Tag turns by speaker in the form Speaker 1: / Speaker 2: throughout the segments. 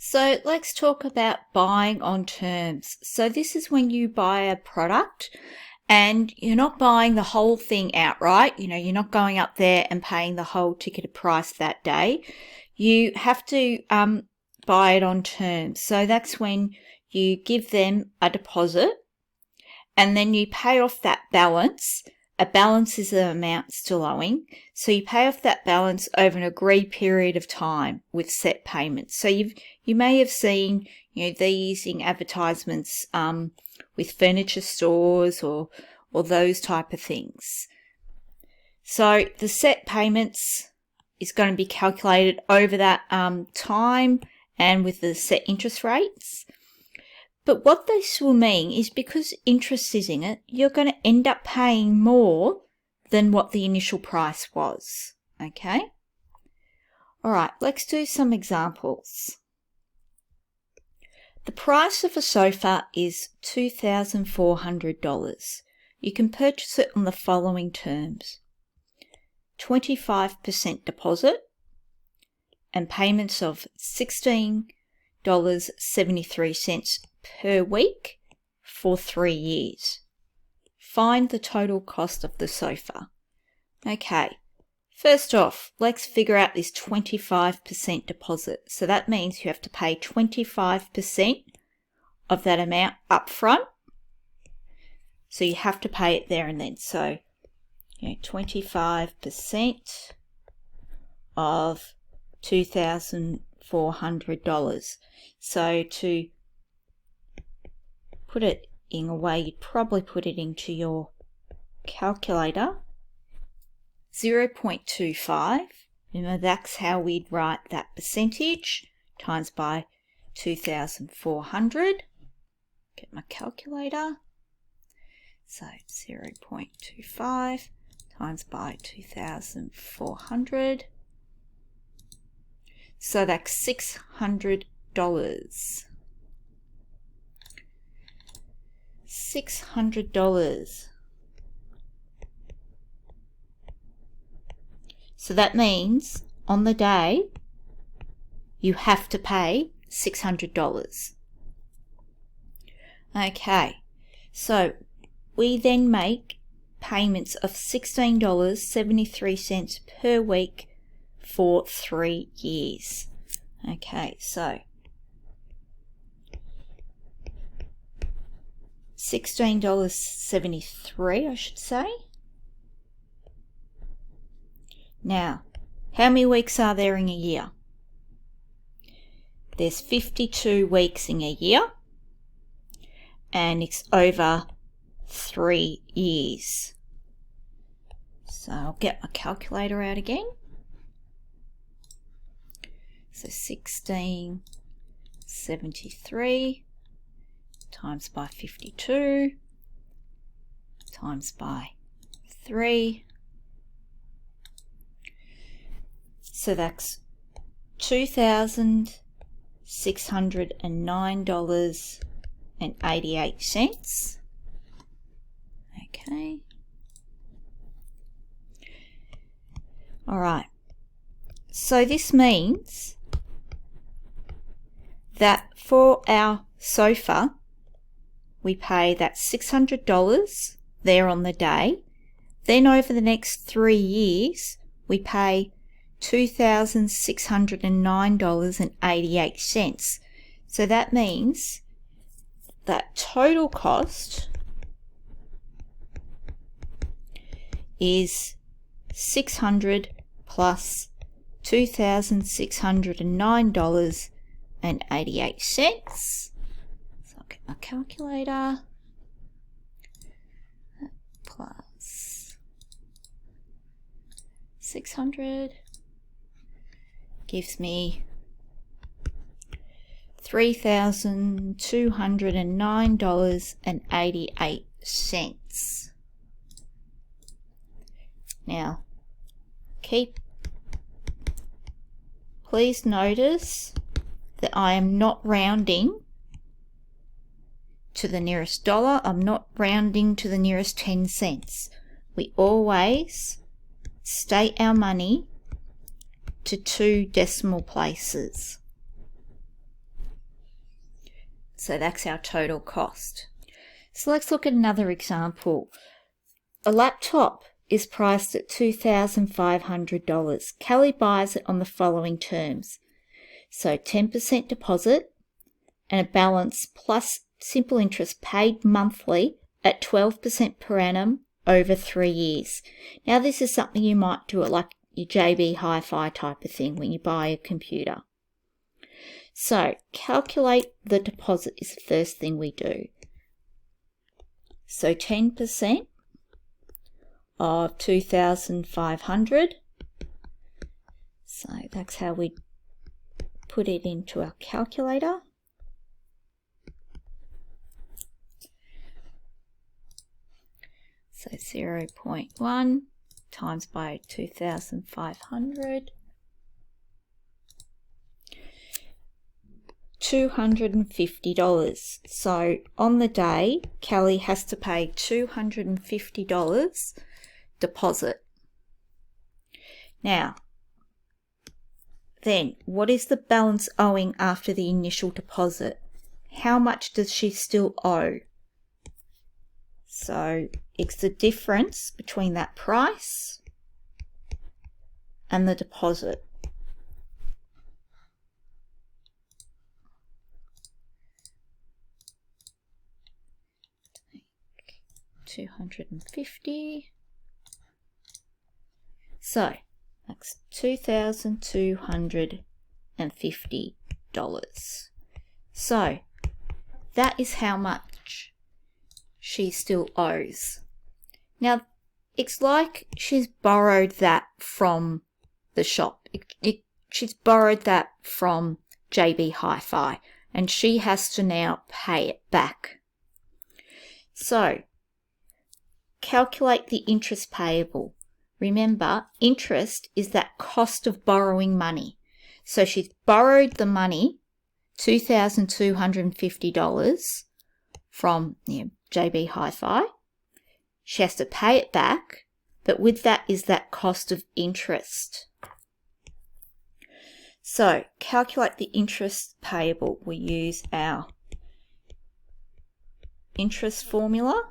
Speaker 1: So let's talk about buying on terms. So this is when you buy a product and you're not buying the whole thing outright. You're not going up there and paying the whole ticketed price that day. You have to buy it on terms. So that's when you give them a deposit and then you pay off that balance. A balance is the amount still owing. So you pay off that balance over an agreed period of time with set payments. So you may have seen, these in advertisements with furniture stores or those type of things. So the set payments is going to be calculated over that time and with the set interest rates. But what this will mean is because interest is in it, you're going to end up paying more than what the initial price was. Okay? All right, let's do some examples. The price of a sofa is $2,400. You can purchase it on the following terms: 25% deposit and payments of $16.73 per week for 3 years. Find the total cost of the sofa. Okay, first off, let's figure out this 25% deposit. So that means you have to pay 25% of that amount up front. So you have to pay it there and then. So 25% of $2,400. So to put it in a way, you'd probably put it into your calculator. 0.25. That's how we'd write that percentage, times by 2,400. Get my calculator. So 0.25 times by 2,400. So that's $600. $600. So that means on the day you have to pay $600. Okay, so we then make payments of $16.73 per week for 3 years. Okay, so $16.73, I should say. Now, how many weeks are there in a year? There's 52 weeks in a year, and it's over 3 years. So I'll get my calculator out again. So 1673 times by 52 times by 3. So that's $2,609.88. Okay. All right. So this means that for our sofa, we pay that $600 there on the day. Then over the next 3 years, we pay $2,609.88. So that means that total cost is $600 plus $2,609.88. So I'll get my calculator. Plus 600 gives me $3,209.88. Now, please notice that I am not rounding to the nearest dollar. I'm not rounding to the nearest 10 cents. We always state our money to 2 decimal places. So that's our total cost. So let's look at another example. A laptop is priced at $2,500. Kelly buys it on the following terms. So 10% deposit and a balance plus simple interest paid monthly at 12% per annum over 3 years. Now this is something you might do at like your JB Hi-Fi type of thing when you buy a computer. So calculate the deposit is the first thing we do. So 10% of 2,500. So that's how we put it into our calculator. So 0.1 times by 2,500. $250. So on the day, Kelly has to pay $250 deposit. Now, then what is the balance owing after the initial deposit? How much does she still owe? So it's the difference between that price and the deposit. $250. So that's $2,250. So that is how much she still owes. Now it's like she's borrowed that from the shop. She's borrowed that from JB Hi-Fi and she has to now pay it back. So calculate the interest payable. Remember, interest is that cost of borrowing money. So she's borrowed the money, $2,250 from JB Hi-Fi. She has to pay it back, but with that is that cost of interest. So calculate the interest payable. We use our interest formula.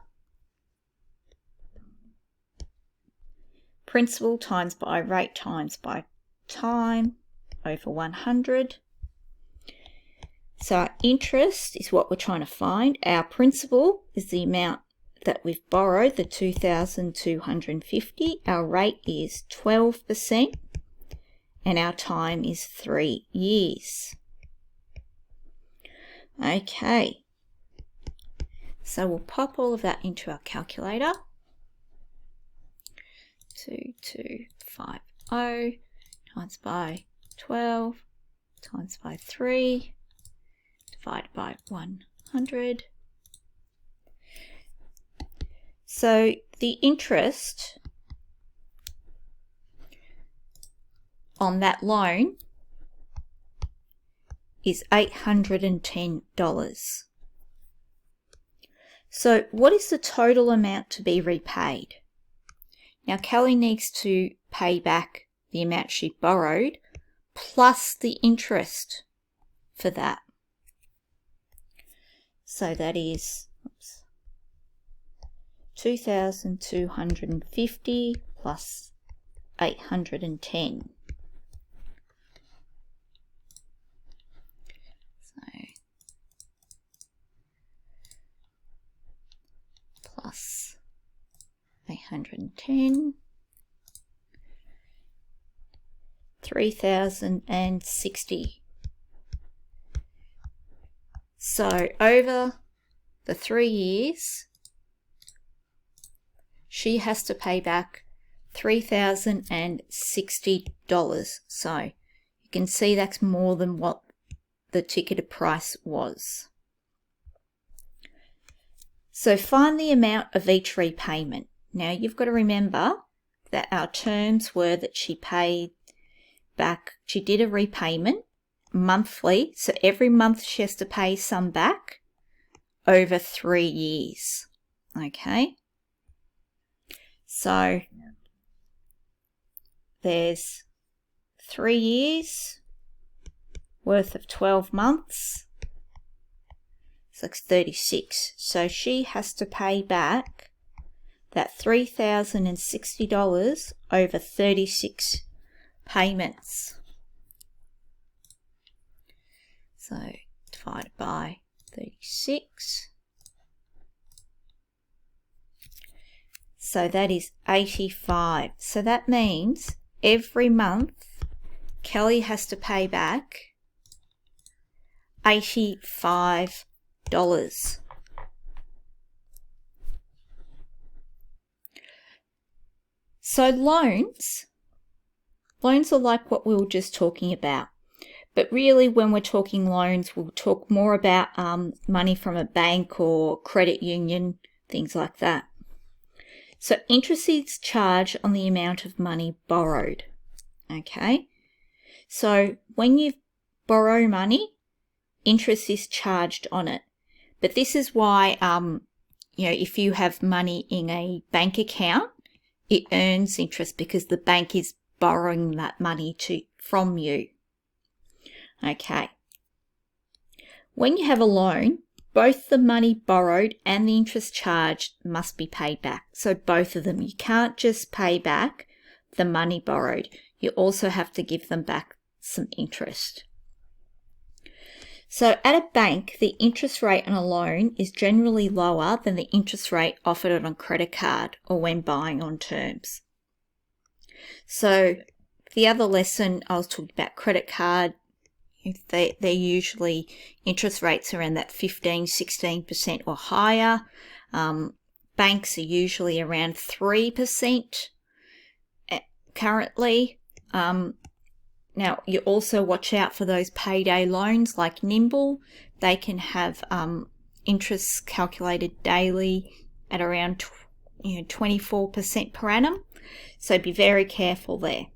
Speaker 1: Principal times by rate times by time over 100. So our interest is what we're trying to find. Our principal is the amount that we've borrowed, the 2,250. Our rate is 12% and our time is 3 years. Okay. So we'll pop all of that into our calculator. 2250 times by 12 times by 3 divided by 100. So the interest on that loan is $810. So what is the total amount to be repaid? Now Kelly needs to pay back the amount she borrowed plus the interest for that. So that is 2,250 plus 810. So plus 810, 3,060. So over the 3 years, she has to pay back $3,060. So you can see that's more than what the ticketed price was. So find the amount of each repayment. Now you've got to remember that our terms were that she paid back, she did a repayment monthly, so every month she has to pay some back over 3 years. Okay, so there's 3 years worth of 12 months. like 36. So she has to pay back that $3,060 over 36 payments. So divided by 36. So that is 85. So that means every month Kelly has to pay back $85. So loans are like what we were just talking about. But really, when we're talking loans, we'll talk more about money from a bank or credit union, things like that. So interest is charged on the amount of money borrowed. Okay? So when you borrow money, interest is charged on it. But this is why, if you have money in a bank account, it earns interest because the bank is borrowing that money from you. Okay. When you have a loan, both the money borrowed and the interest charged must be paid back. So both of them. You can't just pay back the money borrowed. You also have to give them back some interest. So at a bank, the interest rate on a loan is generally lower than the interest rate offered on a credit card or when buying on terms. So the other lesson I was talking about, credit card, they're usually interest rates around that 15-16% or higher. Banks are usually around 3% currently. Now, you also watch out for those payday loans like Nimble. They can have interest calculated daily at around 24% per annum. So be very careful there.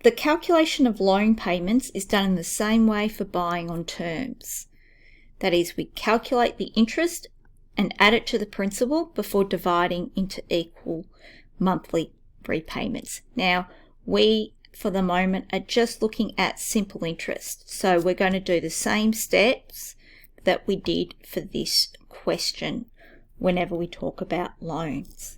Speaker 1: The calculation of loan payments is done in the same way for buying on terms. That is, we calculate the interest and add it to the principal before dividing into equal monthly repayments. Now, we, for the moment, are just looking at simple interest. So we're going to do the same steps that we did for this question whenever we talk about loans.